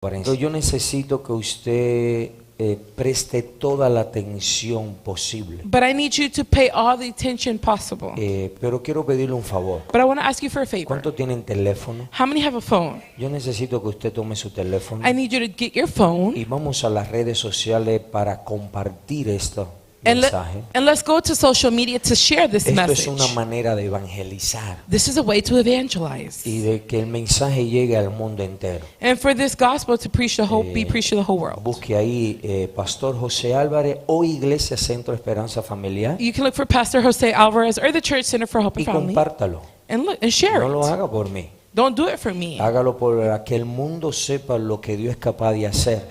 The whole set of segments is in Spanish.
Pero yo necesito que usted preste toda la atención posible. But I need you to pay all the attention possible. Pero quiero pedirle un favor. But I want to ask you for a favor. ¿Cuántos tienen teléfono? How many have a phone? Yo necesito que usted tome su teléfono I need you to get your phone y vamos a las redes sociales para compartir esto. and Mensaje. let's go to social media to share this Esto message. es una manera de evangelizar This is a way to evangelize. y de que el mensaje llegue al mundo entero. And for this gospel to preach the whole, be preached to the whole world. Busque ahí Pastor Jose Álvarez o Iglesia Centro Esperanza Familiar You can look for Pastor Jose Alvarez or the Church Center for Hope y and Family compártalo. and look and share No lo it. haga por mí. Don't do it for me. Hágalo para que el mundo sepa lo que Dios es capaz de hacer.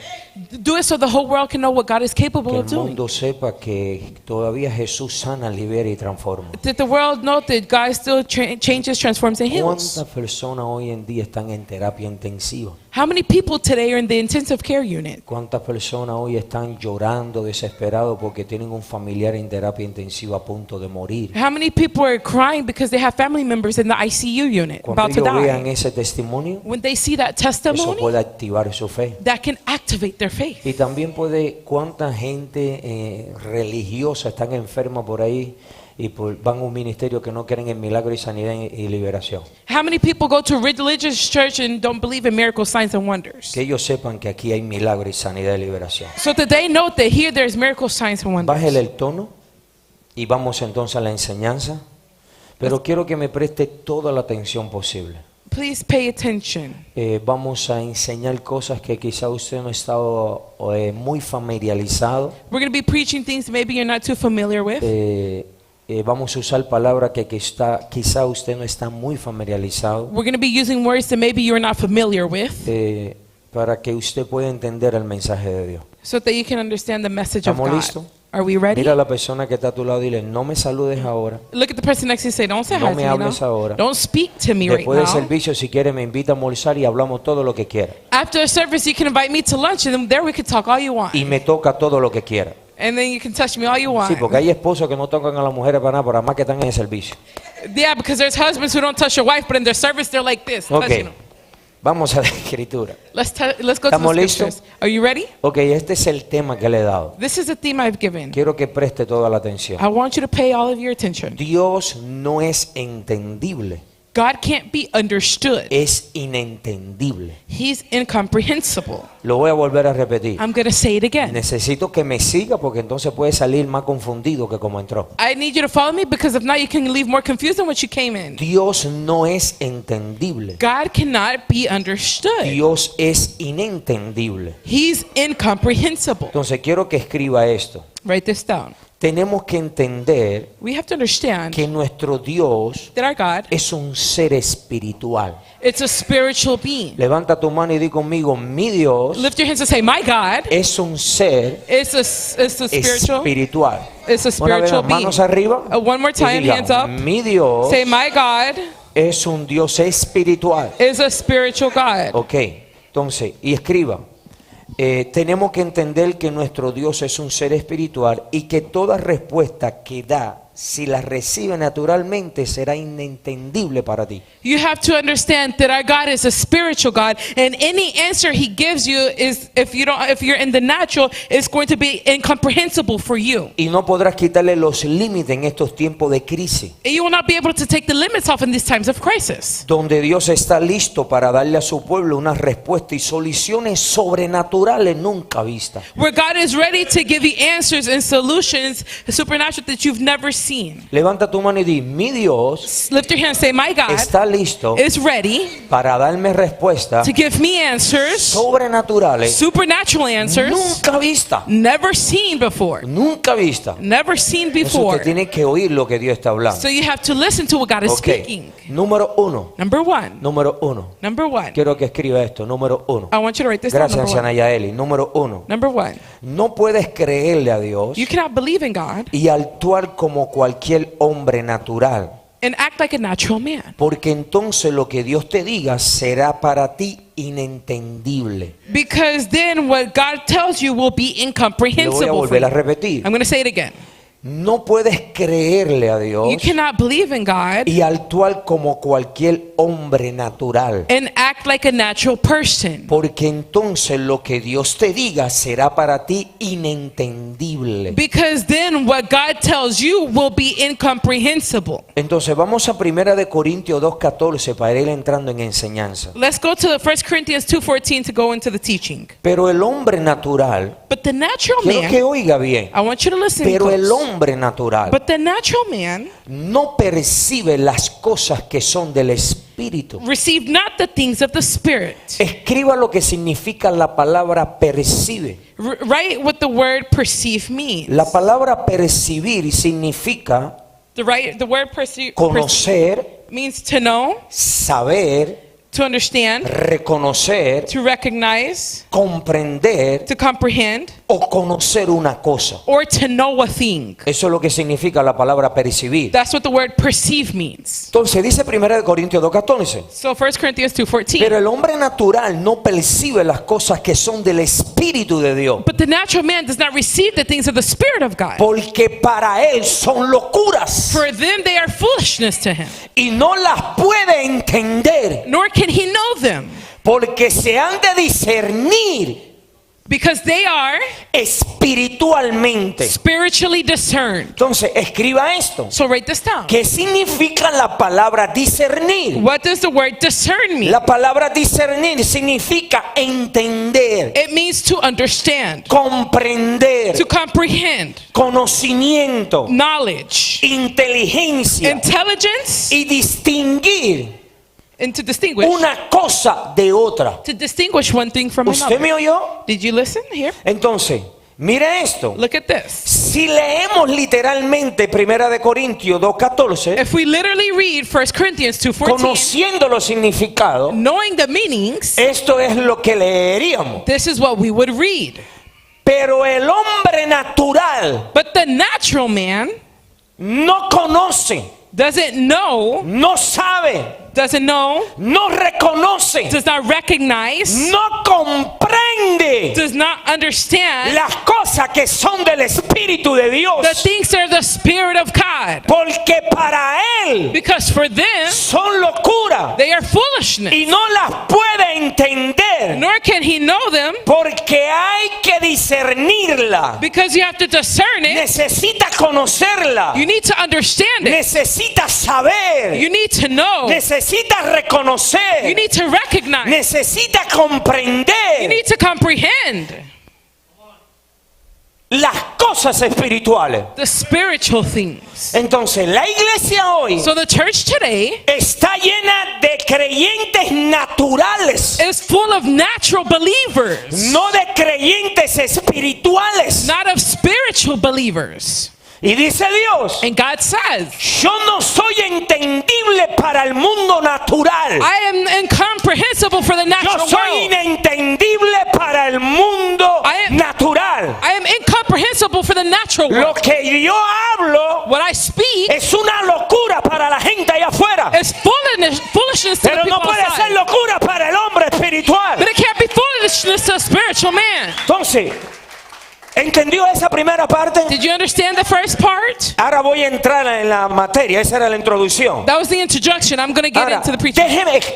Do it so the whole world can know what God is capable Que of el doing. mundo sepa que todavía Jesús sana, libera y transforma. That the world know that God still changes, transforms, and heals. ¿Cuántas personas hoy en día están en terapia intensiva? How many people today are in the intensive care unit? ¿Cuántas personas hoy están llorando, desesperados porque tienen un familiar en terapia intensiva a punto de morir? How many people are crying because they have family members in the ICU unit Cuando about to ellos vean die? ese testimonio, When they see that eso testimony, puede activar su fe. that can activate their faith. Y también puede, cuánta gente religiosa están enferma por ahí y van a un ministerio que no creen en milagro y sanidad y liberación. How many people go to a religious church and don't believe in miracles, signs, and wonders? Que ellos sepan que aquí hay milagro y sanidad y liberación. So that they know that here there's miracles, signs, and wonders. Bájele el tono y vamos entonces a la enseñanza. Pero quiero que me preste toda la atención posible. Please pay attention. Vamos a enseñar cosas que quizá usted no ha estado muy familiarizado. We're going to be preaching things maybe you're not too familiar with. Vamos a usar palabras que quizá usted no está muy familiarizado. We're going to be using words that maybe you're not familiar with, Para que usted pueda entender el mensaje de Dios. so that you can understand the message of ¿Estamos God. listos? Are we ready? Mira a la persona que está a tu lado y dile, no me saludes ahora. Look at the person next to you and say, don't say No hi to me me hables now. ahora. Don't speak to me right Después del now. servicio, si quiere, me invita a almorzar y hablamos todo lo que quiera. After the service, you can invite me to lunch, and then there we can talk all you want. Y me toca todo lo que quiera. And then you can touch me all you want. Sí, porque hay esposos que no tocan a las mujeres para nada, pero además que están en el servicio. Yeah, because there's husbands who don't touch your wife, but in their service, they're like this. Ok, touching them. vamos a la escritura. Let's go to the ¿Estamos listos? scriptures. Are you ready? Ok, este es el tema que le he dado. This is the theme I've given. Quiero que preste toda la atención. I want you to pay all of your attention. Dios no es entendible, God can't be understood. es inentendible. He's incomprehensible. Lo voy a volver a repetir. I'm going to say it again. Necesito que me siga porque entonces puede salir más confundido que como entró. I need you to follow me, because if not, you can leave more confused than what you came in. Dios no es entendible. God cannot be understood. Dios es inentendible. He's incomprehensible. Entonces quiero que escriba esto. Write this down. Tenemos que entender We have to understand que nuestro Dios that our God, es un ser espiritual. it's a spiritual being. Levanta tu mano y di conmigo, mi Dios Lift your hands and say, my God es un ser is a spiritual, espiritual. it's a Una vez spiritual más, being. manos arriba. One more Y time, diga, hands up. mi Dios Say, my God es un Dios espiritual. is a spiritual God. Ok, entonces, y escriba. Tenemos que entender que nuestro Dios es un ser espiritual y que toda respuesta que da, si la recibe naturalmente, será inentendible para ti. You have to understand that our God is a spiritual God, and any answer He gives you is, if you're in the natural, is going to be incomprehensible for you. Y no podrás quitarle los límites en estos tiempos de crisis, And you will not be able to take the limits off in these times of crisis, donde Dios está listo para darle a su pueblo una respuesta y soluciones sobrenaturales nunca vistas. where God is ready to give you answers and solutions, supernatural, that you've never seen. Levanta tu mano y di, mi Dios Lift your hand and say, my God está listo is ready para darme respuestas to give me answers, sobrenaturales supernatural answers, nunca vistas. never seen before. Nunca vista. Never seen Eso before. usted tiene que oír lo que Dios está hablando. So you have to listen to what God is Ok. speaking. Número uno. Number one. Número uno. Quiero que escriba esto. Número uno. I want you to write this down. Gracias, Number one. Anayaeli. Número uno. Number one. No puedes creerle a Dios You cannot believe in God y actuar como cualquier hombre natural, and act like a natural man, porque entonces lo que Dios te diga será para ti inentendible. because then what God tells you will be Le voy a incomprehensible for volver a you. repetir. I'm going to say it again. No puedes creerle a Dios You cannot believe in God y actuar como cualquier hombre natural. and act like a natural person. Porque entonces lo que Dios te diga será para ti inentendible. Because then what God tells you will be incomprehensible. Entonces vamos a 1 de Corintios 2:14 para ir entrando en enseñanza. Let's go to the 1 Corinthians 2:14 to go into the teaching. Pero el hombre natural, But the natural quiero que man, oiga bien, I want you to listen pero el close. hombre natural But the natural man no percibe las cosas que son del Espíritu. receive not the things of the Spirit. Escriba lo que significa la palabra percibe. Write what the word perceive means. La palabra percibir significa The word perceive conocer, means to know, saber, to understand, reconocer, to recognize, comprender to comprehend, o conocer una cosa. or to know a thing. Eso es lo que significa la palabra percibir. That's what the word perceive means. Entonces dice 1 de Corintios 2:14. So 1 Corinthians 2:14. Pero el hombre natural no percibe las cosas que son del Espíritu de Dios, But the natural man does not receive the things of the Spirit of God. porque para él son locuras For them they are foolishness to him, y no las puede entender, nor can he know them, porque se han de discernir because they are espiritualmente. spiritually discerned. Entonces escriba esto. So write this down. ¿Qué significa la palabra discernir? What does the word discern mean? La palabra discernir significa entender, It means to understand, comprender, to comprehend, conocimiento, knowledge, inteligencia intelligence, y distinguir and to distinguish. una cosa de otra. To distinguish one thing from ¿Usted another. me oyó? Did you listen here? Entonces, mire esto. Look at this. Si leemos literalmente 1 de Corintios 2:14, If we literally read 1 Corinthians 2:14, conociendo los significados, knowing the meanings, esto es lo que leeríamos. this is what we would read. Pero el hombre natural But the natural man no conoce, doesn't know, no sabe, no reconoce, does not recognize, no comprende does not understand las cosas que son del Espíritu de Dios, the things that are the Spirit of God. porque para él Because for them, son locura they are foolishness. y no las puede entender, Nor can he know them, porque hay que discernirla, because you have to discern it. necesita conocerla, You need to understand it. necesita saber, You need to know. necesita You reconocer, need to recognize. necesita You comprender need to comprehend las cosas espirituales. the spiritual things. Entonces la iglesia hoy So the church today está llena de creyentes naturales, is full of natural believers, no de creyentes espirituales. not of spiritual believers. Y dice Dios, And God says, yo no soy entendible para el mundo natural. I am incomprehensible for the Yo natural soy world. inentendible para el mundo I am- natural. I am incomprehensible for the natural Lo world. que yo hablo What I speak es una locura para la gente allá afuera, is foolishness to the pero no people puede ser outside. locura para el hombre espiritual. But it can't be foolishness to a spiritual man. Entonces, ¿entendió esa primera parte? Did you understand the first part? Ahora voy a entrar en la materia, esa era la introducción. That was the introduction. I'm going to get Ahora, into the preaching.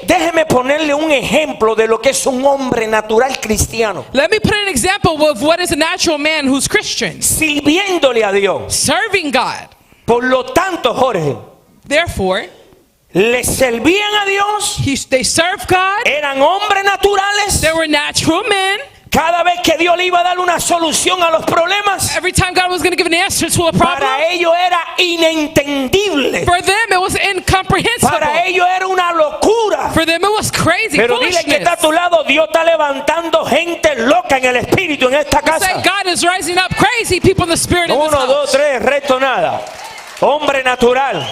déjeme ponerle un ejemplo de lo que es un hombre natural cristiano, Let me put an example of what is a natural man who's Christian, sirviéndole a Dios. serving God. Por lo tanto, Jorge, Therefore, le servían a Dios, they served God. eran hombres naturales. They were natural men. Cada vez que Dios le iba a dar una solución a los problemas, Every time God was going to give an answer to a problem, para ellos era inentendible. for them it was incomprehensible. Para ellos era una locura. For them it was crazy, Pero dile que está a foolishness. tu lado, Dios está levantando gente loca en el espíritu en esta Say casa. God is rising up crazy people in the spirit in this 1, 2, house. 3, resto nada. Hombre natural.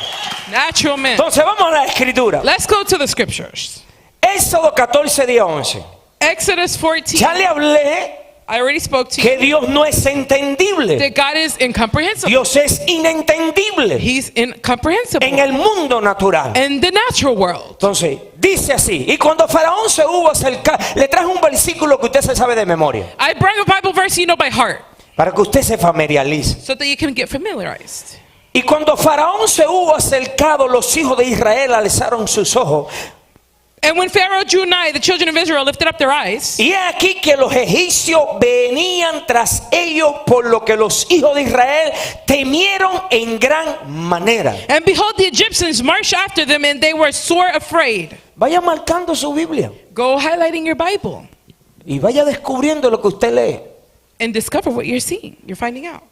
Natural men. Entonces vamos a la escritura. Let's go to the scriptures. Éxodo 14, día 11. Exodus 14. Ya le hablé I already spoke to que you Dios no es entendible. that God is incomprehensible. Dios es inentendible He's incomprehensible en el mundo natural. in the natural world. Entonces, dice así. Y cuando Faraón se hubo acercado, le traje un versículo que usted se sabe de memoria. I bring a Bible verse you know by heart. para que usted se familiarice. so that you can get familiarized. Y cuando Faraón se hubo acercado, los hijos de Israel alzaron sus ojos. And when Pharaoh drew nigh, the children of Israel lifted up their eyes. Y he aquí que los egipcios venían tras ellos, por lo que los hijos de Israel temieron en gran manera. And behold, the Egyptians marched after them, and they were sore afraid. Vaya marcando su Biblia Go highlighting your Bible y vaya descubriendo lo que usted lee. and discover what you're seeing. You're finding out.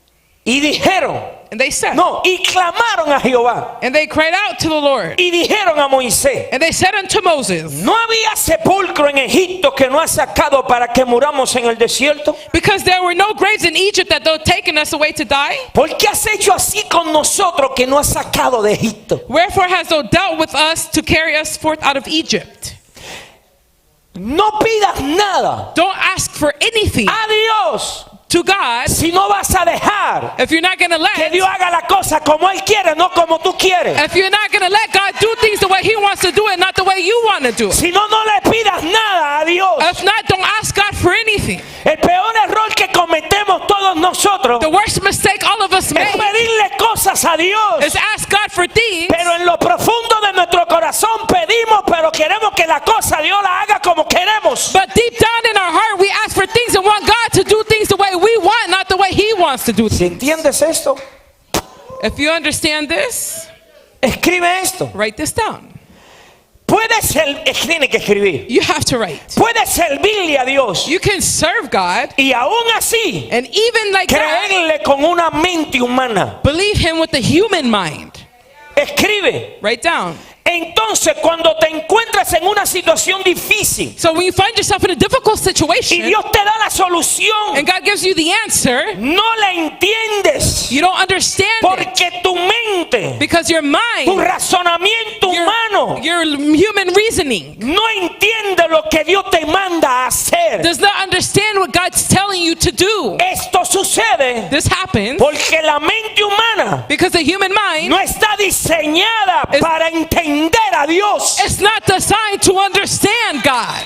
Y dijeron, And they said, no, y clamaron a Jehová. and they cried out to the Lord. Y dijeron a Moisés, And they said unto Moses, ¿no había sepulcro en Egipto que no has sacado para que muramos en el desierto? because there were no graves in Egypt that thou taken us away to die? ¿Por qué has hecho así con nosotros que no has sacado de Egipto? Wherefore hast thou dealt with us to carry us forth out of Egypt? No pidas nada Don't ask for anything a Dios to God si no vas a dejar if you're not going to que let Dios haga la cosa como Él quiere, no como tú quieres. if you're not going to let God do things the way He wants to do it, not the way you want to do it. Si no, no le pidas nada a Dios. If not, don't ask God for anything. El peor error que cometemos todos nosotros The worst mistake all of us es make pedirle cosas a Dios. is ask God for things, Pero en lo profundo de nuestro corazón pedimos, pero queremos que la cosa Dios la haga como queremos. but deep down in our heart we ask for things and want God to do things the way we want, not the way He wants to do Si things. entiendes esto, If you understand this, escribe esto. write this down. Tiene que escribir. You have to write. Puedes servirle a Dios You can serve God, y aún así and even like that, creerle con una mente humana. believe Him with the human mind. Escribe. Write down. Entonces, cuando te encuentras en una situación difícil So when you find yourself in a difficult y situation Dios te da la solución, and God gives you the answer, no la entiendes you don't understand it porque tu mente, because your tu mind, razonamiento humano your human reasoning no entiende lo que Dios te manda a hacer. does not understand what God's telling you to do. Esto sucede This happens porque la mente humana because the human mind no está diseñada para entender a Dios. is not designed to understand God.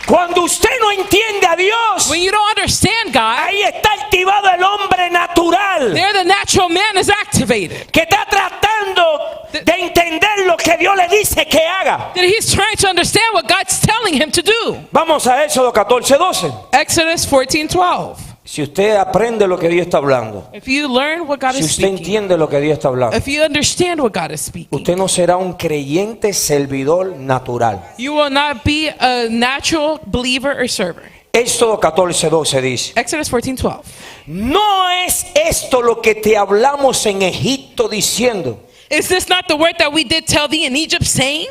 Cuando usted no entiende a Dios, When you don't understand God, ahí está activado el hombre natural there the natural man is activated. que está tratando de entender lo que Dios le dice que haga. That he's trying to understand what God's telling him to do. Vamos a Éxodo 14:12. Exodus 14:12. Si usted aprende lo que Dios está hablando, If you learn what God si is usted speaking, entiende lo que Dios está hablando, if you understand what God is speaking, usted no será un creyente servidor natural. you will not be a natural believer or server. Éxodo 14:12 dice: Exodus 14:12. ¿no es esto lo que te hablamos en Egipto diciendo, Is this not the word that we did tell thee in Egypt, saying,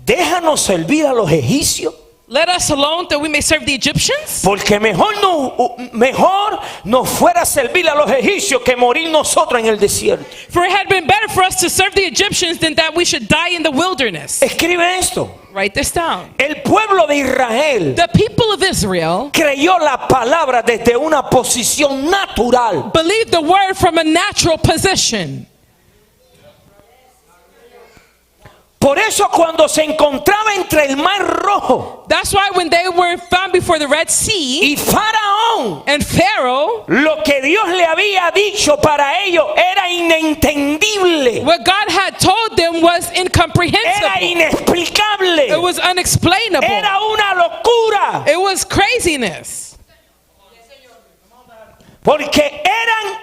déjanos servir a los egipcios? let us alone that we may serve the Egyptians? Porque mejor nos fuera servir a los egipcios que morir nosotros en el desierto. For it had been better for us to serve the Egyptians than that we should die in the wilderness. Escribe esto. Write this down. El pueblo de Israel The people of Israel creyó la palabra desde una posición natural. believed the word from a natural position. Por eso cuando se encontraba entre el mar rojo That's why when they were found before the Red Sea y Faraón, and Pharaoh, lo que Dios le había dicho para ellos era inentendible, what God had told them was era incomprehensible. inexplicable, It was unexplainable. era una locura, It was craziness. porque eran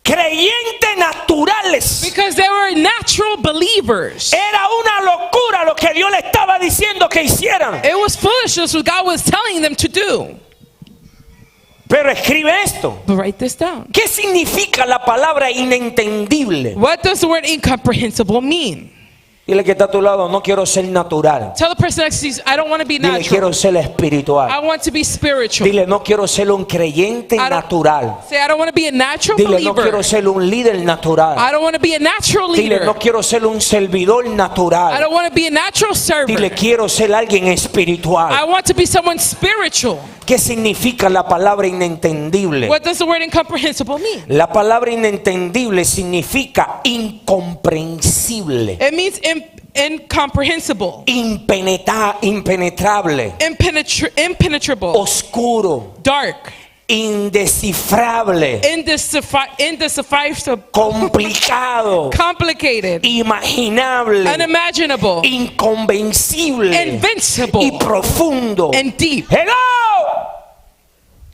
creyentes naturales. Because they were natural believers. Era una locura lo que Dios le estaba diciendo que hicieran. It was foolishness what God was telling them to do. Pero escribe esto. But write this down. ¿Qué significa la palabra inentendible? What does the word incomprehensible mean? Dile que está a tu lado, no quiero ser natural. Tell the person next to you, I don't want to be Dile, natural. quiero ser I espiritual. want to be spiritual. Dile, no quiero ser un creyente I don't- natural. Say, I don't want to be a natural Dile, no believer. quiero ser un líder natural. I don't want to be a natural Dile, leader. no quiero ser un servidor I natural. don't want to be a natural server. Dile, quiero ser alguien I espiritual. want to be someone spiritual. ¿Qué significa la palabra inentendible? What does the word incomprehensible mean? La palabra inentendible significa incomprensible, It means incomprehensible, impenetrable, impenetrable, oscuro, dark, indescifrable, indecipherable, complicado, complicated, imaginable, unimaginable, inconvencible invincible, y profundo. and deep. Hello.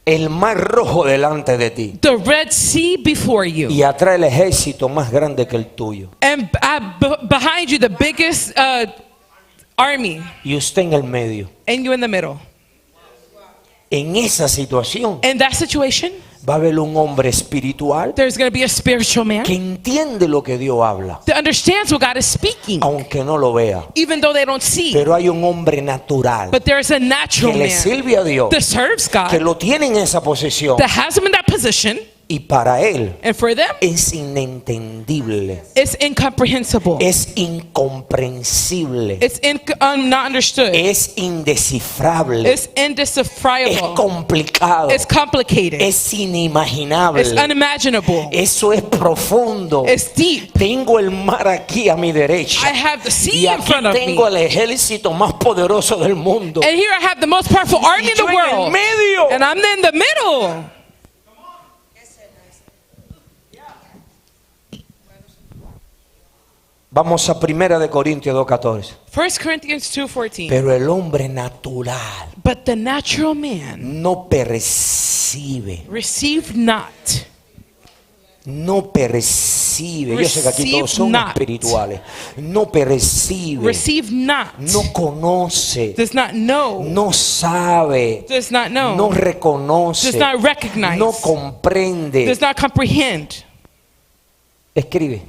El mar rojo delante de ti. The Red Sea before you. Y atrás el ejército más grande que el tuyo. And behind you, the biggest army. Y usted en el medio. And you in the middle. En esa situación In that situation, va a haber un hombre espiritual there's going to be a spiritual man que entiende lo que Dios habla, that understands what God is speaking, aunque no lo vea. even though they don't see. Pero hay un hombre natural But there's a que natural le man sirve a Dios, that serves que God, lo tiene en esa posición, that has him in that position, y para él and for them, es inentendible, it's incomprehensible. es incomprensible, It's not understood. es indescifrable, It's es indecipherable. complicado, It's complicated. es inimaginable. It's unimaginable. Eso es profundo. It's deep. Tengo el mar aquí a mi derecha. I have the Y sea in aquí front of me. tengo el ejército más poderoso del mundo. And here I have the most powerful army Y in the yo en el world. medio. And I'm in the middle. Vamos a 1 Corintios 2:14. 1 Corinthians 2:14. Pero el hombre natural But the natural man no percibe. received not. No percibe. Yo sé que aquí todos Receive son not. espirituales. No percibe. Receive not. No conoce. Does not know. No sabe. Does not know. No reconoce. Does not recognize. No comprende. Does not comprehend. Escribe.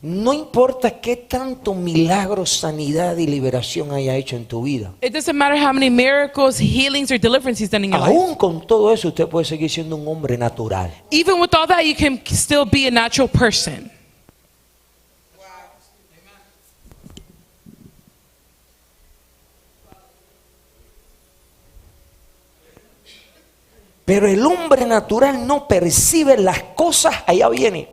No importa qué tanto milagro, sanidad y liberación haya hecho en tu vida. It doesn't matter how many miracles, healings, or deliverance he's done in your life. Aún con todo eso, usted puede seguir siendo un hombre natural. Even with all that, you can still be a natural person. Pero el hombre natural no percibe las cosas, allá viene,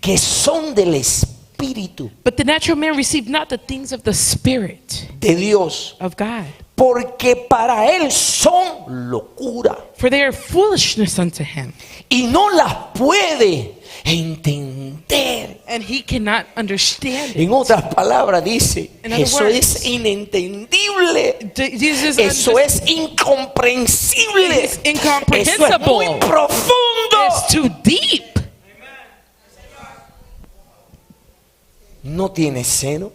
que son del Espíritu But the natural man received not the things of the Spirit de Dios, of God, porque para él son locura for they are foolishness unto him, y no las puede entender. and he cannot understand it. En otras palabras dice, In other eso words, es inentendible, Jesus eso es incomprehensible, It's eso es incomprehensible. muy profundo. It's too deep. No tienes seno,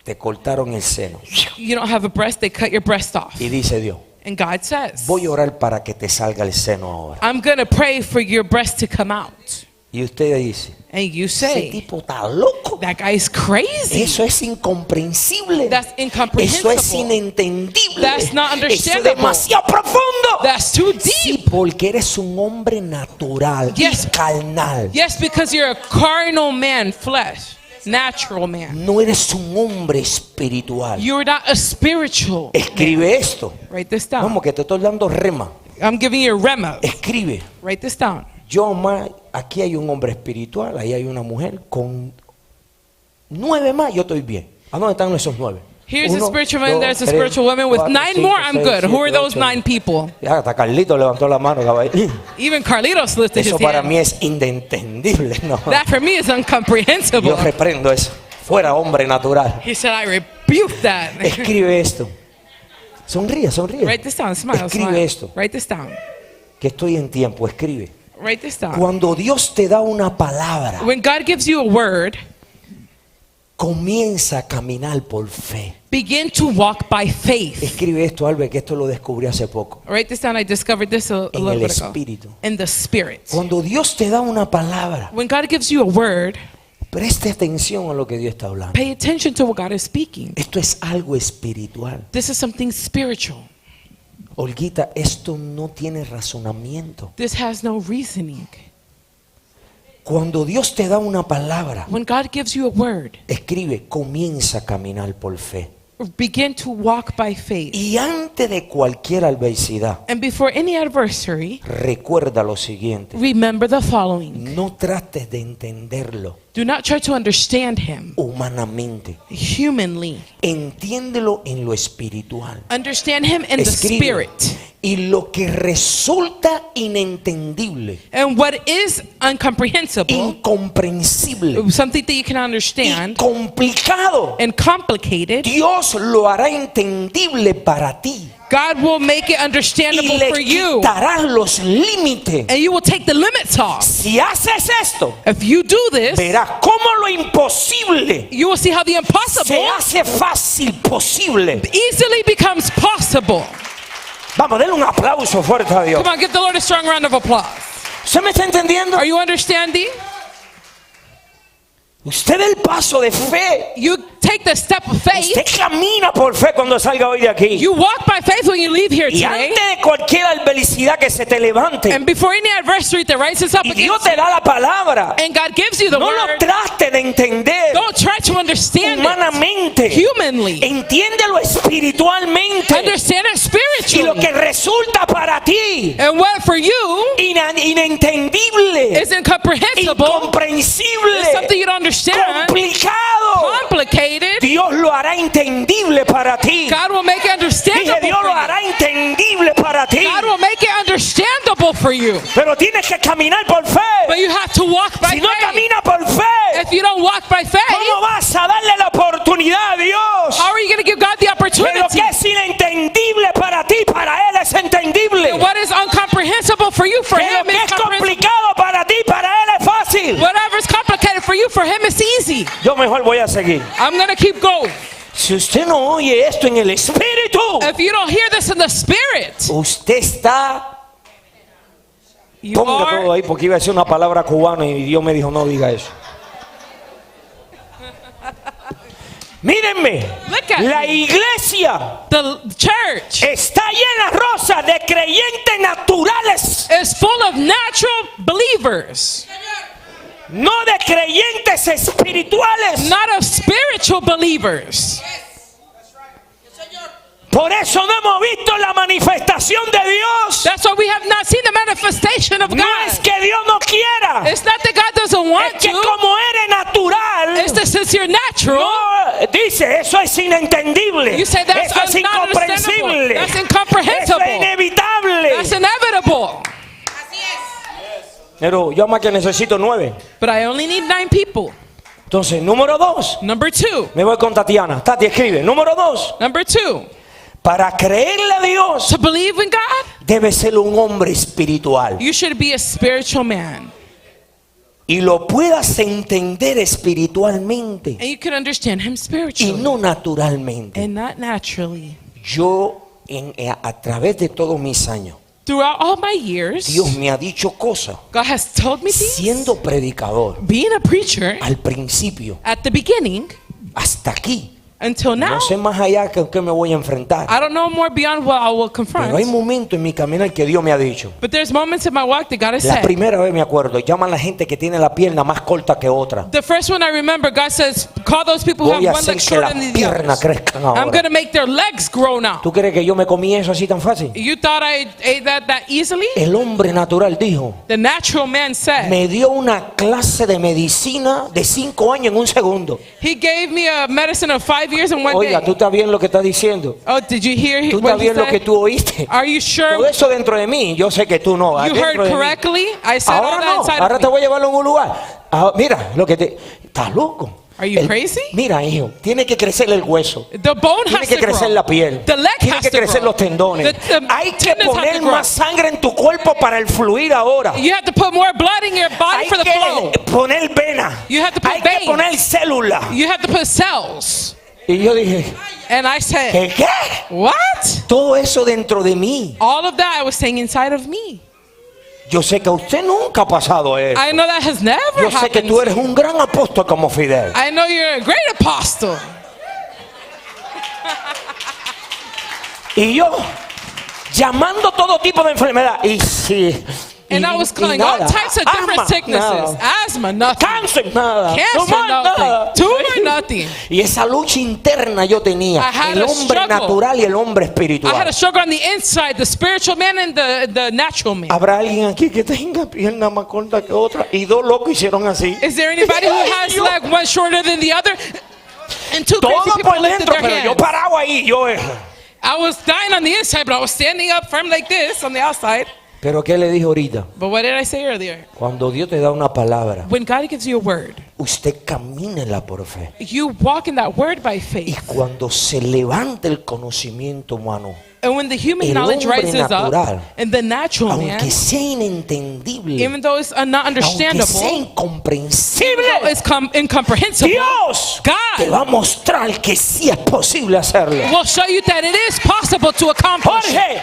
te cortaron el seno. You don't have a breast, they cut your breast off. Y dice Dios, And God says, voy a orar para que te salga el seno ahora. I'm going to pray for your breast to come out. Y usted dice, And you ese say, tipo está loco. that guy is crazy. Eso es incomprensible. That's Eso incomprehensible. es inentendible. That's not Eso es understandable. demasiado profundo. That's too Sí, deep. porque eres un hombre natural Yes. y carnal. Yes, because you're a carnal man, flesh, natural man. No eres un hombre espiritual. You're not a spiritual. Escribe esto. Write this down. Vamos, que te estoy dando rema. I'm giving you a rema. Escribe. Write this down. Yo, más, aquí hay un hombre espiritual, ahí hay una mujer con 9 más, yo estoy bien. ¿A dónde están esos 9? Here's a 1, spiritual man, 2, there's a 3, spiritual woman. With 4, 9 5, more, I'm 6, good. Who are 7, those 8. 9 people? Ya, hasta Carlito levantó la mano, caballero. Even Carlitos lifted Eso his para hand. mí es inentendible. No. That for me is incomprehensible. Yo reprendo eso. Fuera hombre natural. He said, I rebuke that. Escribe esto. Sonríe, sonríe. Write this down. Smile, Escribe smile. esto. Write this down. Que estoy en tiempo. Escribe. Write this down. Cuando Dios te da una palabra, When God gives you a word, comienza a caminar por fe. begin to walk by faith. Escribe esto, Álvarez, que esto lo descubrí hace poco. Write this down. I discovered this a En little el bit ago. espíritu. In the spirit. Cuando Dios te da una palabra, When God gives you a word, preste atención a lo que Dios está hablando. pay attention to what God is speaking. Esto es algo espiritual. This is something spiritual. Olguita, esto no tiene razonamiento. This has no reasoning. Cuando Dios te da una palabra, When God gives you a word, escribe, comienza a caminar por fe. begin to walk by faith. Y antes de cualquier adversidad, And before any adversary, recuerda lo siguiente. remember the following. No trates de entenderlo Do not try to understand him humanamente. humanly. Entiéndelo en lo espiritual. Understand him in the Escribe, spirit. Y lo que resulta inentendible, And what is incomprehensible, incomprensible something that you can y understand, complicado, and complicated, Dios lo hará entendible para ti. God will make it Y understandable le for you. quitarás los límites. And you will take the limits off. Si haces esto, If you do this, verás cómo lo imposible you will see how the se impossible hace fácil posible. easily becomes possible. Vamos, denle un aplauso fuerte a Dios. Come on, give the Lord a strong round of applause. ¿Usted me está entendiendo? Are you understanding? Usted da el paso de fe. You take the step of faith. Usted camina por fe cuando salga hoy de aquí. You walk by faith when you leave here Y today. antes de cualquier adversidad que se te levante, And before any adversary that rises up y Dios against te you, da la palabra, and God gives you the no lo word, trate de entender don't try to understand it humanamente. humanly. Entiéndelo espiritualmente. Understand it Y lo spiritually. que resulta para ti And what for you inentendible, is incomprehensible, incomprensible, is something you don't understand, complicado, complicated, Dios lo hará entendible para ti. God will make it Dije, understandable Dios for lo you. hará entendible para ti. God will make it understandable for you. Pero tienes que caminar por fe. But you have to walk by Si no faith. camina por fe, If you don't walk by faith, ¿cómo vas a darle la oportunidad a Dios? how are you going to give God the Que lo opportunity? que es inentendible para ti, para Él es entendible. And what is incomprehensible for you, for Que lo Him que is es comprehensible. complicado para ti, para Él es fácil. Whatever is complicated for you, for Him it's easy. Yo mejor voy a seguir. I'm going to keep going. Si usted no oye esto en el Espíritu, If you don't hear this in the Spirit, usted está... you Ponga todo are, ahí porque iba a decir una palabra cubana y Dios me dijo no diga eso. Mírenme, Look at la me. iglesia the church está llena rosa de creyentes naturales, is full of natural believers, no de creyentes espirituales. not of spiritual believers. Por eso no hemos visto la manifestación de Dios. That's why we have not seen the manifestation of No God. es que Dios no quiera, It's not that God doesn't want es que to. como eres natural, It's that since you're natural, no, dice, eso es inentendible, you say that's eso es not understandable. incomprensible, That's eso incomprehensible. es inevitable. That's inevitable. Pero yo más que necesito 9. But I only need 9 people. Entonces, número 2, Number 2. me voy con Tatiana. Tati escribe, número 2, Number 2. para creerle a Dios To believe in God, debe ser un hombre espiritual you should be a spiritual man. y lo puedas entender espiritualmente And you can understand Him y spiritually. no naturalmente. And not naturally. Yo a través de todos mis años, Throughout all my years, Dios me ha dicho cosas. God has told me things. Siendo predicador, Being a preacher, al principio, at the beginning, hasta aquí, until now, no sé más allá que me voy a enfrentar. I don't know more beyond what I will Pero hay confront. momentos en mi caminar que Dios me ha dicho. But there's moments in my walk that God has La said. primera vez me acuerdo, llaman a la gente que tiene la pierna más corta que otra. The first one I remember, God says, call those people who Voy have a one hacer leg que las shorter than the piernas others. crezcan I'm ahora. going to make their legs grow now. ¿Tú crees que yo me comí eso así tan fácil? You thought I ate that easily? El hombre natural dijo, The natural man said, me dio una clase de medicina de 5 años en un segundo. He gave me a medicine of 5 years in one Oiga, day. tú estás bien lo que estás diciendo. Oh, did you hear Tú what estás he bien lo que said? tú oíste. Are you Todo sure eso dentro de mí, yo sé que tú no. you dentro heard de mí. correctly? I said all Ahora that no, inside ahora of te me. voy a llevarlo en un lugar. Ah, mira, lo que te... ¿Estás loco? Are you crazy? Mira, hijo, tiene que crecer el hueso. The bone Tiene has que to crecer grow. la piel. The leg Tiene has que to crecer grow. los tendones. The Hay que tendons have poner to grow. más sangre en tu cuerpo para el fluir ahora. You have to put more blood in your body Hay for the flow. que poner vena. You have to put Hay que veins. poner célula. You have to put cells. Y yo dije, And I said, ¿qué? what? Todo eso dentro de mí. All of that I was saying inside of me. Yo sé que a usted nunca ha pasado eso. I know that has never Yo sé que happened. tú eres un gran apóstol como Fidel. I know you're a great apostle. Y yo llamando todo tipo de enfermedad. Y sí. And I was calling all types of different sicknesses. Asthma, nothing. Cáncer, nada. Cancer, Tumor, nada. nothing. Tumor, nothing. Y esa lucha interna yo tenía. I had El a hombre struggle. natural y el hombre I had espiritual. a struggle on the inside, the spiritual man and the natural man. ¿Habrá alguien aquí que tenga pierna más corta que otra? Y dos locos hicieron así. Is there anybody who has Yo- leg one shorter than the other? And two crazy Todo people por lifted dentro, their pero yo hands. parado ahí. Yo I was dying on the inside, but I was standing up firm like this on the outside. Pero ¿qué le dije ahorita? But what did I say earlier? Cuando Dios te da una palabra, When God gives you a word, usted camínela por fe. you walk in that word by Y faith. cuando se levanta el conocimiento humano, And when the human el knowledge hombre rises natural, up, and the natural man, aunque sea inentendible, even though it's not aunque sea understandable, even incomprensible, though it's incomprehensible, Dios te God va a mostrar que sí es posible hacerlo. will show you that it is possible to accomplish. Jorge,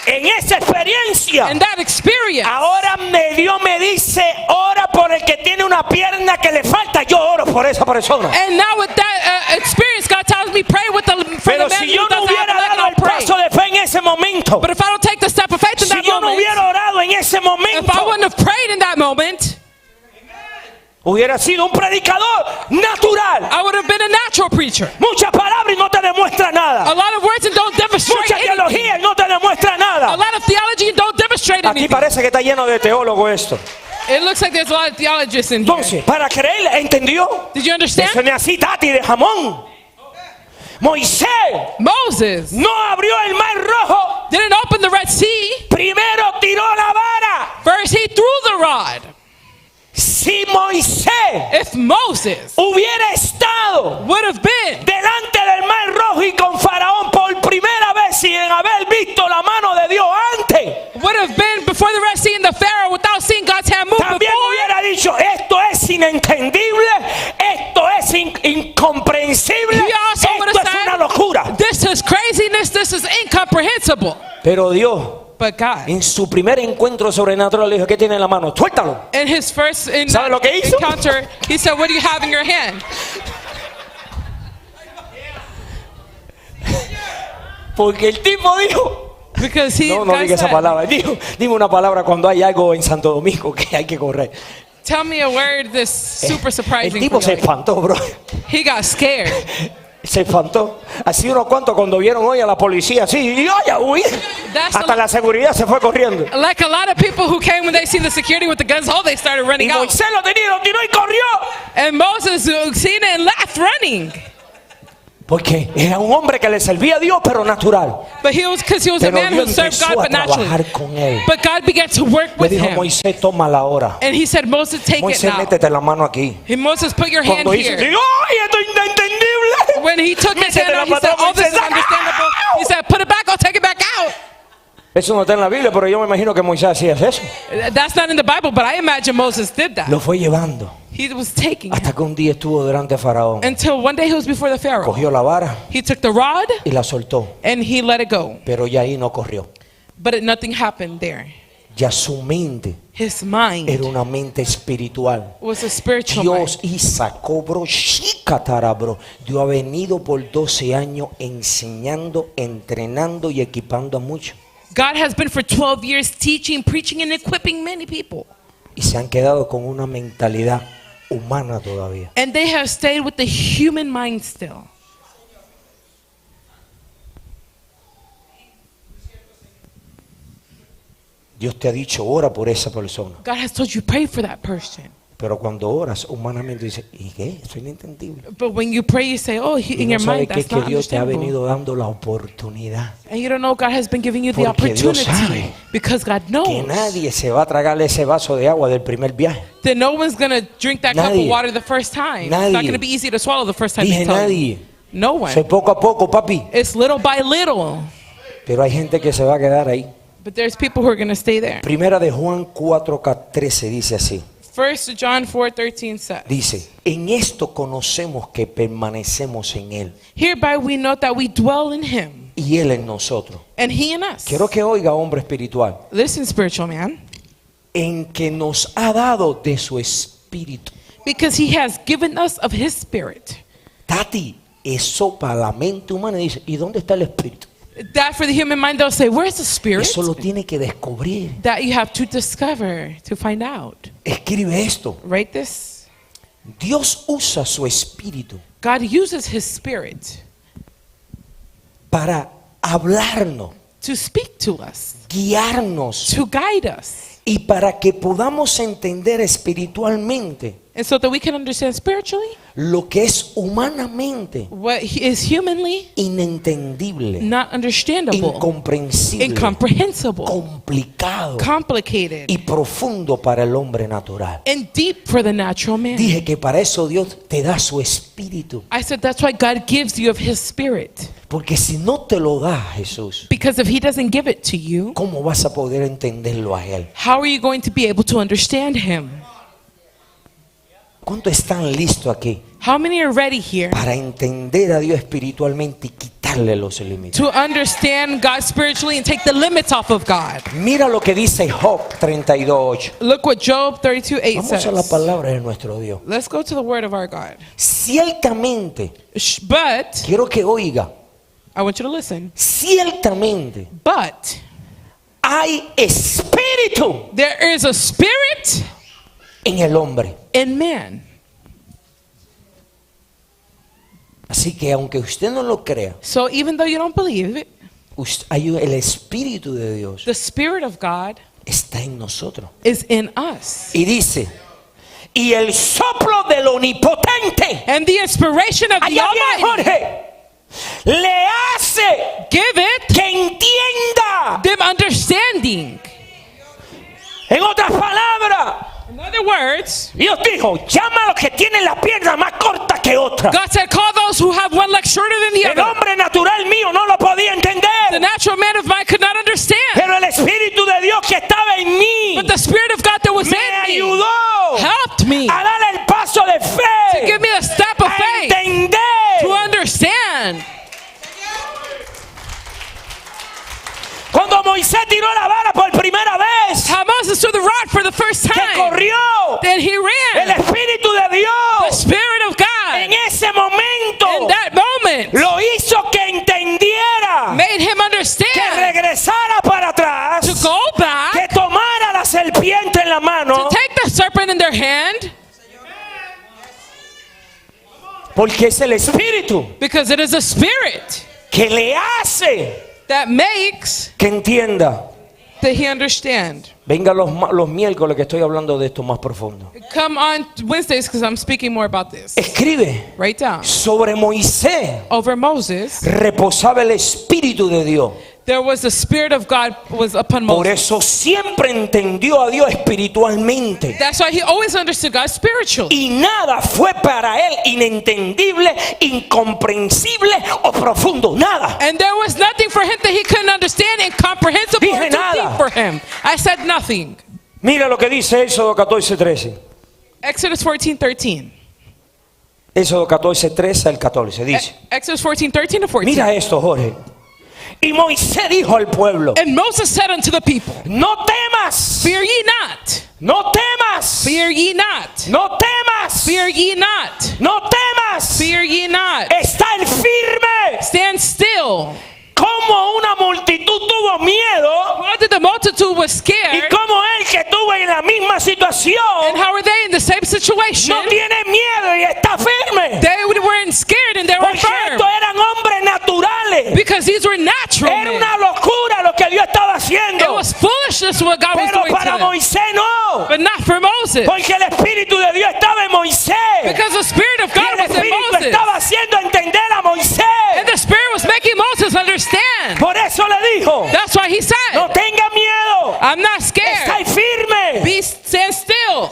en esa experiencia, And that experience, ahora Dios me dice, ora por el que tiene una pierna que le falta. Yo oro por esa persona. and now with that experience, God tells me pray with for Pero the man si who yo no doesn't have hubiera a leg, dado I'll el pray. paso de fe en ese momento, But if I don't take the step of faith in si that yo no moment, hubiera orado en ese if I momento, wouldn't have prayed in that moment, hubiera sido un predicador natural. I would have been a natural preacher. Muchas palabras y no te demuestra A nada. lot of words and don't demonstrate Mucha anything. teología y no te demuestra A nada. lot of theology and don't demonstrate Aquí anything. parece que está lleno de teólogos esto. It looks like there's a lot of theologists in here. Entonces, para creer, ¿entendió? Did you Eso understand? es así, tati de jamón. Moisés Moses no abrió el mar rojo. didn't open the Red Sea. Primero tiró la vara. First, he threw the rod. Si Moisés If Moses hubiera estado would have been delante del mar rojo y con Faraón por primera vez sin haber visto la mano de Dios antes, before the Red Sea and the Pharaoh without seeing God's hand move también before, hubiera dicho, esto es inentendible, esto es incomprensible, he also would esto have es una said, locura. this is craziness, this is incomprehensible. Pero Dios, But God, en su primer encuentro sobrenatural, le dijo, ¿qué tiene en la mano? Suéltalo. in his first ¿Sabe lo que hizo? encounter, he said, what do you have in your hand? Porque el tipo dijo, Because he, no God diga esa said, palabra, dijo, dime una palabra cuando hay algo en Santo Domingo que hay que correr. tell me a word that's super El surprising tipo for se you. espantó, bro. He got scared. Se espantó. Así unos cuantos cuando vieron hoy a la policía, así, y oye, uy. That's Hasta la seguridad se fue corriendo. Like a lot of people who came when they see the security with the guns, they started Y running out. Moisés lo tenía, lo tiró y corrió. And Moses seen it and left running. Porque era un hombre que le servía a Dios, pero natural. But because he was a Pero man who Dios served empezó God, a but naturally. trabajar con él. But God began to work Le with dijo, him. Moisés, toma la hora. And he said, Moses, take it Moisés, now. métete la mano aquí. And Moses, put your hand Cuando hizo, here. digo, ¡ay, esto es inentendible! When he took his Métete hand la out, he said, patrón, oh, this is Moisés, understandable. ¡ah! He said, put it back, I'll take it back out. Eso no está en la Biblia, pero yo me imagino que Moisés hacía eso. That's not in the Bible, but I imagine Moses did that. Lo fue llevando He was taking hasta it. que un día estuvo delante de Faraón. Until one day he was before the Pharaoh. Cogió la vara He took the rod y la soltó. and he let it go. Pero ya ahí no corrió. But nothing happened there. Ya su mente His mind era una mente espiritual. was a spiritual Dios mind. y sacó, bro, shikatara, bro. Dios ha venido por 12 años enseñando, entrenando y equipando a muchos. God has been for 12 years teaching, preaching, and equipping many people. Y se han quedado con una mentalidad humana todavía. And they have stayed with the human mind still. Dios te ha dicho, ora por esa persona. God has told you, pray for that person. Pero cuando oras humanamente dices, ¿y qué? Eso es inentendible. But when you pray, you say, oh, Y in no your sabes mind, que es that's que not Dios te ha understandable. venido dando la oportunidad. And you don't know God has been giving you the Porque Dios opportunity. sabe Because God Que knows nadie se va a tragar ese vaso de agua del primer viaje. that no one's going to drink that cup of Nadie. water the first time. It's Nadie. not going to be easy to swallow the first time Dije you tell nadie. them. No one. Soy poco a poco, papi. It's little by little. Pero hay gente que se va a quedar ahí. But there's people who are going to stay there. Primera de Juan 4:13 dice así. 1 John 4:13 says, Dice, en esto conocemos que permanecemos en Él hereby we know that we dwell in him y Él en nosotros. and he in us. Quiero que oiga, hombre espiritual, Listen, spiritual man, en que nos ha dado de su espíritu. because he has given us of his spirit. Tati, eso para la mente humana dice, ¿y dónde está el espíritu? That for the human mind, they'll say, where's the spirit? Eso lo tiene que descubrir. That you have to discover, to find out. Escribe esto. Write this. Dios usa su espíritu God uses his spirit para hablarnos, to speak to us, guiarnos to guide us, y para que podamos entender espiritualmente And so that we can understand spiritually lo que es humanamente what is humanly inentendible, not understandable, incomprensible, incomprehensible, complicado complicated, y profundo para el hombre natural. and deep for the natural man. Dije que para eso Dios te da su espíritu. I said that's why God gives you of his spirit. Porque si no te lo da Jesús, Because if he doesn't give it to you, ¿cómo vas a poder entenderlo a Él? how are you going to be able to understand him? ¿Cuántos están listos aquí How many are ready here para entender a Dios espiritualmente y quitarle los límites? to understand God spiritually and take the limits off of God? Mira lo que dice Job 32:8. Look what Job 32:8 Vamos a la says. palabra de nuestro Dios. Let's go to the word of our God. Ciertamente, But, quiero que oiga, I want you to listen. ciertamente But hay espíritu there is a spirit en el hombre. in man. Así que aunque usted no lo crea, So even though you don't believe it, el espíritu de Dios the spirit of God está en nosotros. is in us. Y dice, y el soplo del omnipotente, And the inspiration of the allá viene Almighty, Jorge, le hace give it que entienda. them understanding. En otras palabras, In other words, Dios dijo, llama a los que tienen la pierna más corta que otra. God said, call those who have one leg shorter than the El other. hombre natural mío no lo podía The entender, natural man of mine could not understand. pero el espíritu de Dios que estaba en mí But the spirit of God that was me in me ayudó helped me a dar el paso de fe, give me a step of a faith entender. to understand. Cuando Moisés tiró la vara por primera vez, How Moses threw the rod for the first que time. corrió, Then he el ran. espíritu de The Dios spirit of en God ese momento in that moment lo hizo que entendiera, made him que understand regresara para atrás, to go back, que tomara la serpiente en la mano, to take the serpent in their hand, porque es el espíritu because it is a spirit que le hace that makes que entienda. that he understand. Venga los miércoles que estoy hablando de esto más profundo. Come on Wednesdays because I'm speaking more about this. Escribe, Write down. sobre Moisés Over Moses, reposaba el espíritu de Dios. there was the spirit of God was upon Por Moses. eso siempre entendió a Dios espiritualmente. That's why he always understood God spiritually. Y nada fue para él inentendible, incomprensible o profundo. Nada. And there was nothing for him that he couldn't understand, incomprehensible or Dije too nada. deep for him. I said nothing. Mira lo que dice Éxodo 14:13. Exodus 14:13. Éxodo 14:13 al 14. Dice, Exodus 14:13 to 14. mira esto, Jorge. Y Moisés dijo al pueblo, And Moses said unto the people, no temas, fear ye not, no temas, fear ye not, no temas, fear ye not, no temas. fear ye not. Estar firme. Stand still. Como una multitud tuvo miedo How did the multitude was y scared? como él que estuvo en la misma And situación how were they in the same situation? no tiene miedo y está firme. They weren't scared and they were Porque firm. estos eran hombres naturales. Because these were natural Era men. una locura lo que Dios estaba It haciendo. was foolishness what God was Pero doing to para them. Moisés no. But not for Moses. Porque el Espíritu de Dios estaba en Moisés. Because the Spirit of Y God el was in Espíritu Moses. estaba haciendo entender a Moisés. And the Spirit was making Moses understand. Por eso le dijo, That's why he no said, tenga miedo. I'm not scared. Estáis firme. Stand still.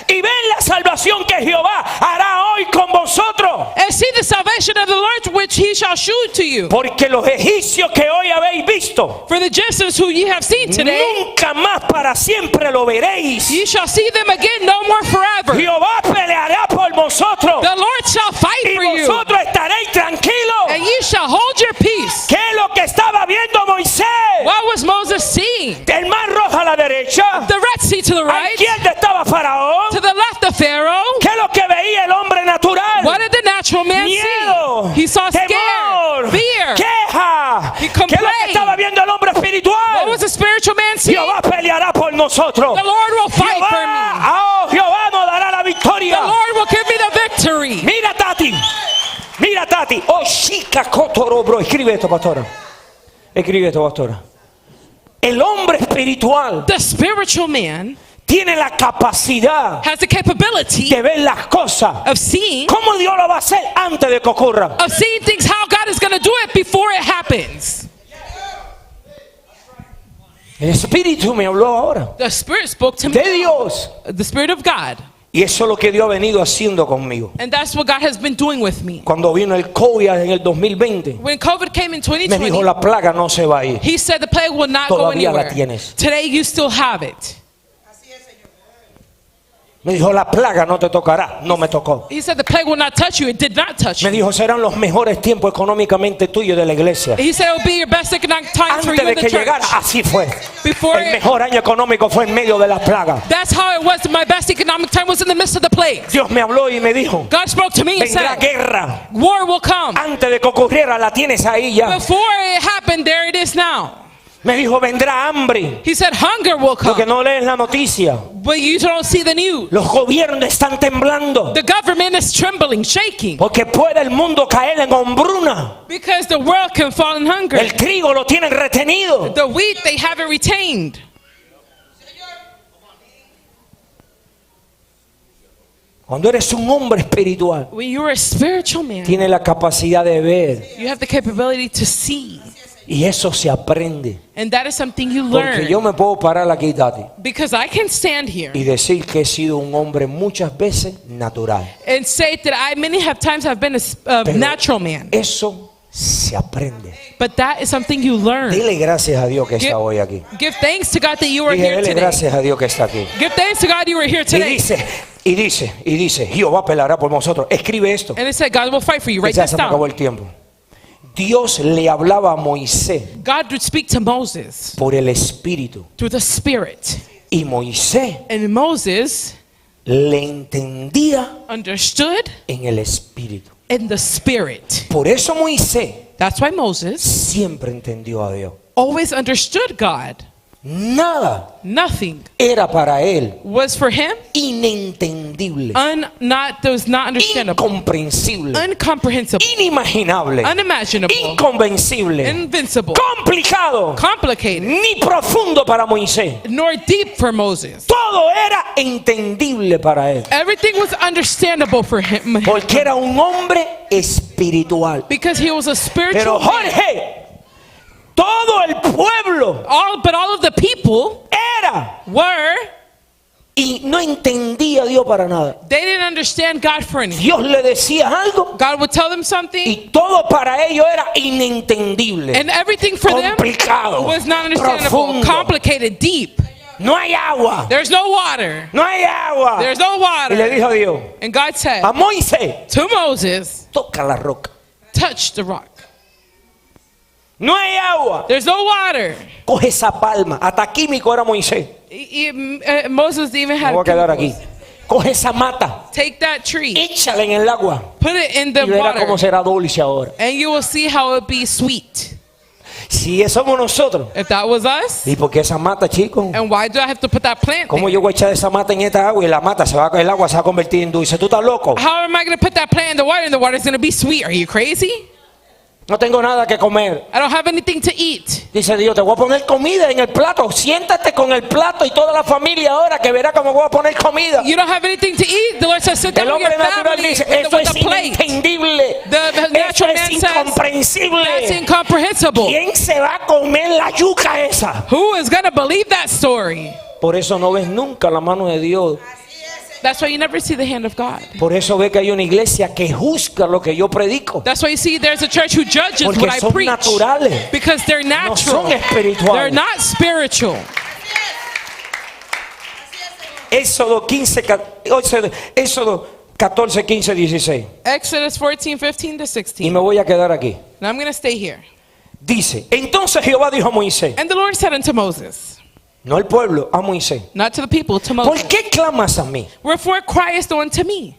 Y ven la salvación que Jehová hará hoy con vosotros. And see the salvation of the Lord which he shall shew to you. Porque los egipcios que hoy habéis visto, For the Egyptians who ye have seen today, nunca más para siempre lo veréis. ye shall see them again no more forever. Jehová peleará por vosotros. The Lord shall fight Y for you. vosotros estaréis tranquilos. And ye shall hold your peace. ¿Qué es lo que estaba viendo Moisés? What was Moses seeing? El mar rojo a la derecha. The Red Sea to the ¿A right. quién estaba Faraón? To the left of Pharaoh. ¿Qué es lo que veía el hombre natural? What did the natural man Miedo, see? He saw temor, scared, fear. queja. He ¿Qué es lo que complained. estaba viendo el hombre What espiritual? was the spiritual man seeing? Jehová peleará por nosotros. The Lord will fight for me. Jehová nos dará la The victoria. Lord will give me the victory. Mira, Tati. Mira, Tati. Oh, chica, cotoro, bro. Escribe esto, pastora. Escribe esto, pastora. El hombre espiritual The spiritual man tiene la capacidad has the capability de ver las cosas. of seeing ¿Cómo Dios lo va a hacer antes de que ocurra? things, how God is going to do it before it happens. El Espíritu me habló ahora The Spirit spoke to me. de Dios. The Spirit of God. Y eso es lo que Dios ha venido haciendo conmigo. And that's what God has been doing with me. Cuando vino el COVID en el 2020, When COVID came in me dijo 2020, la plaga no se va a ir. He said the plague will not go Todavía la anywhere. tienes. Today you still have it. Me dijo la plaga no te tocará. No me tocó. He said the plague will not touch you. It did not touch Me you. dijo serán los mejores tiempos económicamente tuyos de la iglesia. He said it will be your best economic time for Antes you de in the que church. llegara, así fue. Before El it, mejor año económico fue en medio de las plagas. that's how it was. My best economic time was in the midst of the plague. Dios me habló y me dijo, God spoke to me and vendrá said, guerra. war will come. Antes de que ocurriera, la tienes ahí ya. Before it happened, there it is now. Me dijo, vendrá hambre. He said hunger will Porque come. no lees la noticia. But you don't see the news. Los gobiernos están temblando. The government is trembling, shaking. Porque puede el mundo caer en hombruna. Because the world can fall in hunger. El trigo lo tienen retenido. The wheat, they haven't retained. Cuando eres un hombre espiritual, When you're a spiritual man, tienes la capacidad de ver. you have the capability to see. Y eso se aprende. And that is something you Porque yo learn. me puedo parar aquí, Tati, Because I can stand here y decir que he sido un hombre muchas veces natural. and say that I many have times have been a Pero natural man. eso se aprende. But that is something you learn. Dile gracias a Dios que Give, está hoy aquí. give thanks to God that you are Dije, here dele today. gracias a Dios que está aquí. Give thanks to God you were here Y today. dice, Jehová peleará por nosotros. Escribe esto. And it said God will fight for you. Write Ya this se me acabó down. el tiempo. Dios le hablaba a Moisés God would speak to Moses por el Espíritu. through the Spirit. Y Moisés And Moses le entendía understood en el Espíritu. in the Spirit. Por eso Moisés That's why Moses siempre entendió a Dios. always understood God. Nada Nothing era para él was for him inentendible, that was not understandable, incomprensible, incomprehensible, inimaginable, unimaginable, inconvencible, invincible, complicado, complicated, ni profundo para Moisés. nor deep for Moses. Todo era entendible para él, Everything was understandable for him porque era un hombre espiritual. because he was a Pero spiritual man. Jorge, todo el pueblo But all of the people era were, y no entendía a Dios para nada. they didn't understand God for anything. Dios le decía algo God would tell them something, y todo para ellos era inentendible, and everything for them complicado, was not understandable, profundo. complicated, deep. No hay agua, There's no water. no hay agua. There's no Y le water. dijo a Dios, And God said a Moisés, to Moses, toca la roca. touch the rock. No hay agua. There's no water. Coge esa palma. Hasta químico era Moisés. Moses even Me had voy a quedar aquí. chemicals. Coge esa mata, Take that tree, échala en el agua put it in y the verá cómo water, será dulce ahora. and you will see how it be sweet. Si somos nosotros, If that was us, ¿y por qué esa mata, chicos? and why do I have to put that plant ¿Cómo there? yo voy a echar esa mata en esta agua y la mata el agua se va a convertir en dulce? ¿Tú estás loco? How am I going to put that plant in the water and the water is going to be sweet? Are you crazy? No tengo nada que comer. I don't have anything to eat. Dice Dios, te voy a poner comida en el plato. Siéntate con el plato y toda la familia ahora que verá cómo voy a poner comida. You don't have anything to eat. The Lord says, sit down El with your hombre natural family dice, with eso es the plate. inentendible. The Eso natural es man says, incomprensible. that's incomprehensible. ¿Quién se va a comer la yuca esa? Who is going to believe that story? Por eso no ves nunca la mano de Dios. That's why you never see the hand of God. Por eso ve que hay una iglesia que juzga lo que yo predico. That's why you see there's a church who judges Porque what I son preach. naturales. Because they're No natural. son espirituales. They're not spiritual. Éxodo 14, 15, 16. Exodus 14, 15 to Y 16. me voy a quedar aquí. And I'm going to stay here. Dice, entonces Jehová dijo a Moisés, And the Lord said unto Moses, no al pueblo, a Moisés, not to the people, to ¿por Moses, qué clamas a mí? wherefore criest thou unto me?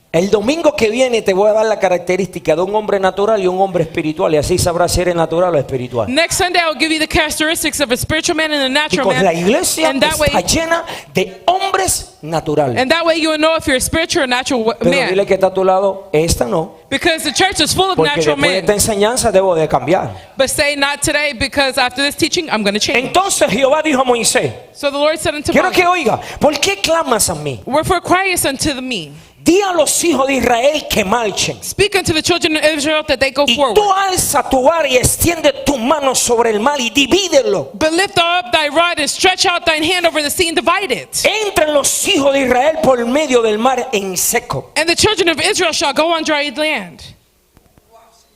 El domingo que viene te voy a dar la característica de un hombre natural y un hombre espiritual, y así sabrás si eres natural o espiritual. Next Sunday, I'll give you the characteristics of a spiritual man and a natural Porque la man. iglesia And that way, está llena de hombres naturales. you will know if you're a spiritual or natural Pero man. dile que está a tu lado, esta no. Because the church is full of Porque natural después de esta men. enseñanza debo de cambiar. But say not today, because after this teaching, I'm going to change. Entonces Jehová dijo a Moisés, So the Lord said unto quiero Moses, que oiga, ¿por qué clamas a mí? wherefore criest unto me? Di a los hijos de Israel que marchen. Speak unto the children of Israel that they go Y forward. tú alza tu vara y extiende tu mano sobre el mar y divídelo. But lift up thy rod and stretch out thine hand over the sea and divide it. Entren los hijos de Israel por medio del mar en seco. And the children of Israel shall go on dry land.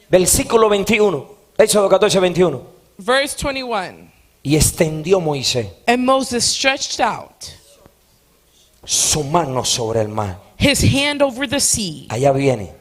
Versículo 21. Éxodo 14, 21. Verse 21. Y extendió Moisés And Moses stretched out su mano sobre el mar. his hand over the sea. Allá viene.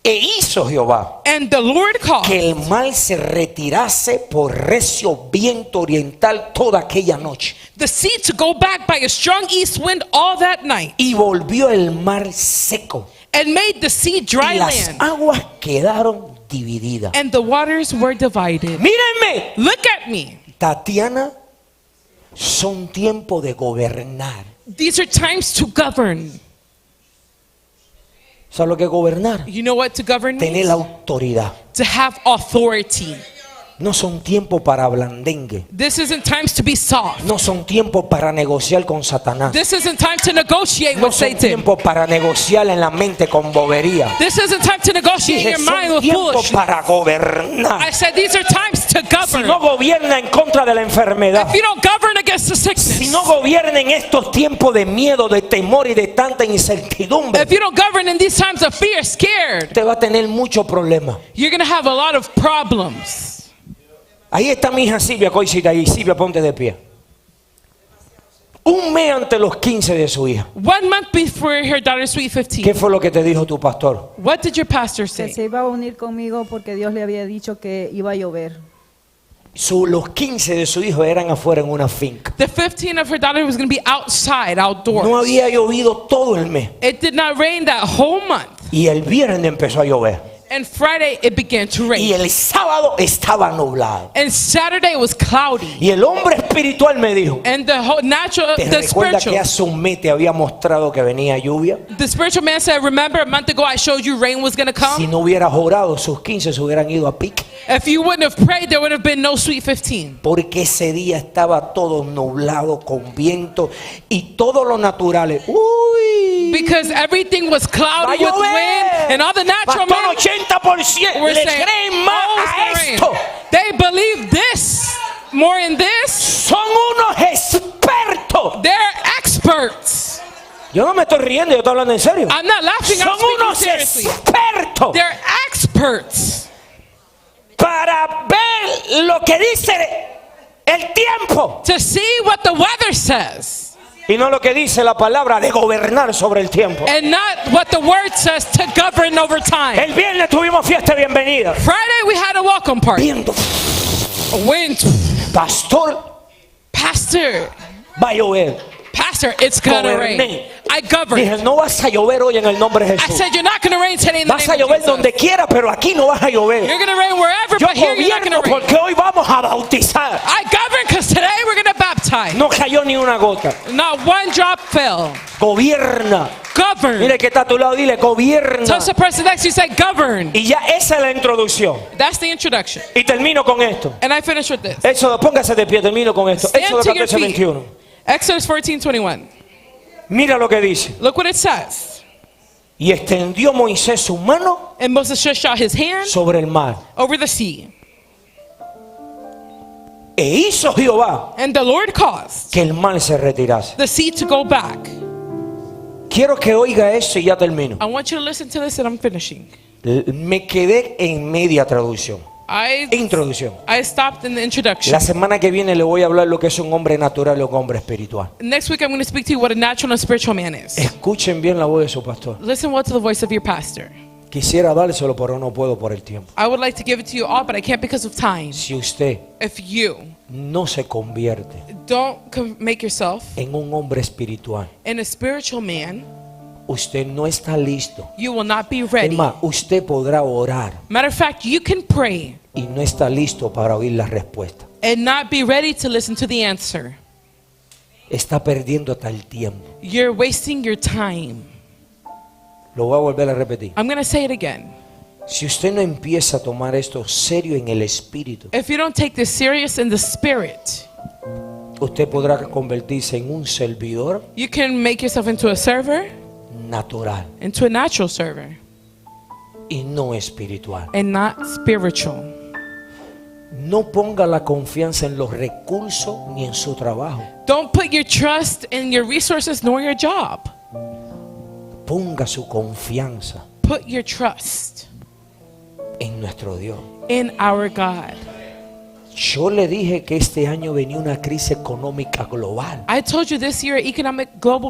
E hizo Jehová And the Lord caused que el mar se retirase por recio viento oriental toda aquella noche. the sea to go back by a strong east wind all that night. Y volvió el mar seco. And made the sea dry Y las land. aguas quedaron divididas. And the waters were divided. Mírenme, Look at me. Tatiana, son tiempo de gobernar. These are times to govern. ¿Sabes lo que es gobernar? You know what to govern Tener means? la autoridad. To have authority. No son tiempos para blandengue. This isn't times to be soft. No son tiempos para negociar con Satanás. This isn't time to negotiate No with son Satan. tiempos para negociar en la mente con bobería. This isn't time to negotiate Dije, your mind son with tiempos foolishness. para gobernar. I said these are times to Si govern. no gobierna en contra de la enfermedad, If you don't govern against the si sickness, no gobierna en estos tiempos de miedo, de temor y de tanta incertidumbre, if you don't govern in these times of fear, scared, te va a tener muchos problemas. you're going to have a lot of problems. Ahí está mi hija Silvia, Coisita, ahí. Silvia, ponte de pie. Un mes ante los 15 de su hija. 1 month before her daughter's sweet ¿Qué 15, fue lo que te dijo tu pastor? what did your pastor Que say? se iba a unir conmigo porque Dios le había dicho que iba a llover. Los 15 de su hijo eran afuera en una finca. The 15 of her daughter was going to be outside, outdoors. No había llovido todo el mes. It did not rain that whole month. Y el viernes empezó a llover. And Friday it began to Y rain. el sábado estaba nublado. And Saturday it was cloudy. Y el hombre espiritual me dijo, And the whole natural, ¿te the recuerdas que spiritual, hace un mes te había mostrado que venía lluvia? the spiritual man said, remember a month ago I showed you rain was going to Si come? no hubieras orado, sus 15 se hubieran ido a pique. If you wouldn't have prayed, there would have been no sweet 15. Porque ese día estaba todo nublado con viento y todo lo natural. Uy, Because everything was va a cloudy with llover. wind, and all the natural Pastor, men 80% were le saying, creen más "Oh, a it's the esto. rain." They believe this more in this. Son unos expertos. They're experts. Yo no me estoy riendo, yo estoy hablando en serio. I'm not laughing, Son I'm speaking unos seriously. expertos They're experts para ver lo que dice el tiempo to see what the weather says y no lo que dice la palabra de gobernar sobre el tiempo. and not what the word says to govern over time. El viernes tuvimos fiesta de bienvenida. Friday we had a welcome party. Viendo, Wind. pastor, Pastor, va a llover. Pastor, it's gonna Goberné. rain. I govern. Dije, no vas a llover hoy en el nombre de I Jesús. said you're not gonna rain today in the Vas name a of llover Jesus. donde quiera, pero aquí no vas a llover. You're gonna rain wherever, Yo but here you're not gobierno gonna rain. porque hoy vamos a bautizar. I govern because today we're gonna baptize. No cayó ni una gota. Not one drop fell. Gobierna. Govern. Mire que está a tu lado, dile, gobierna. Touch the person next to you, say govern. Y ya esa es la introducción. That's the introduction. Y termino con esto. And I finish with this. Éxodo, póngase de pie, termino con esto. Stand Éxodo to your 14, feet. 21. Exodus 14:21. Mira lo que dice. Look what it says. Y extendió Moisés su mano And Moses stretched out his hand sobre el mar. over the sea. E hizo Jehová And the Lord caused que el mar se retirase. the sea to go back. Quiero que oiga eso y ya termino. I want you to listen to this and I'm finishing. Me quedé en media traducción. Introducción. I stopped in the introduction. La semana que viene le voy a hablar lo que es un hombre natural o un hombre espiritual. Next week I'm going to speak to you what a natural and spiritual man is. Escuchen bien la voz de su pastor. Listen well to the voice of your pastor. Quisiera dárselo, pero no puedo por el tiempo. I would like to give it to you all, but I can't because of time. Si usted If you no se convierte don't make yourself en un hombre espiritual, in a spiritual man, usted no está listo. You will not be Es ready. más, usted podrá orar Matter of fact, you can pray y no está listo para oír la respuesta. and not be ready to listen to the answer. Está perdiendo hasta el tiempo. You're wasting your time. Lo voy a volver a repetir. I'm going to say it again. Si usted no empieza a tomar esto serio en el espíritu, If you don't take this serious in the spirit, usted podrá convertirse en un servidor you can make yourself into a server, natural into a natural server, y no espiritual. and not spiritual. No ponga la confianza en los recursos ni en su trabajo. Don't put your trust in your resources nor your job. Ponga su confianza Put your trust en nuestro Dios. in our God. Yo le dije que este año venía una crisis económica global. I told you this year, economic global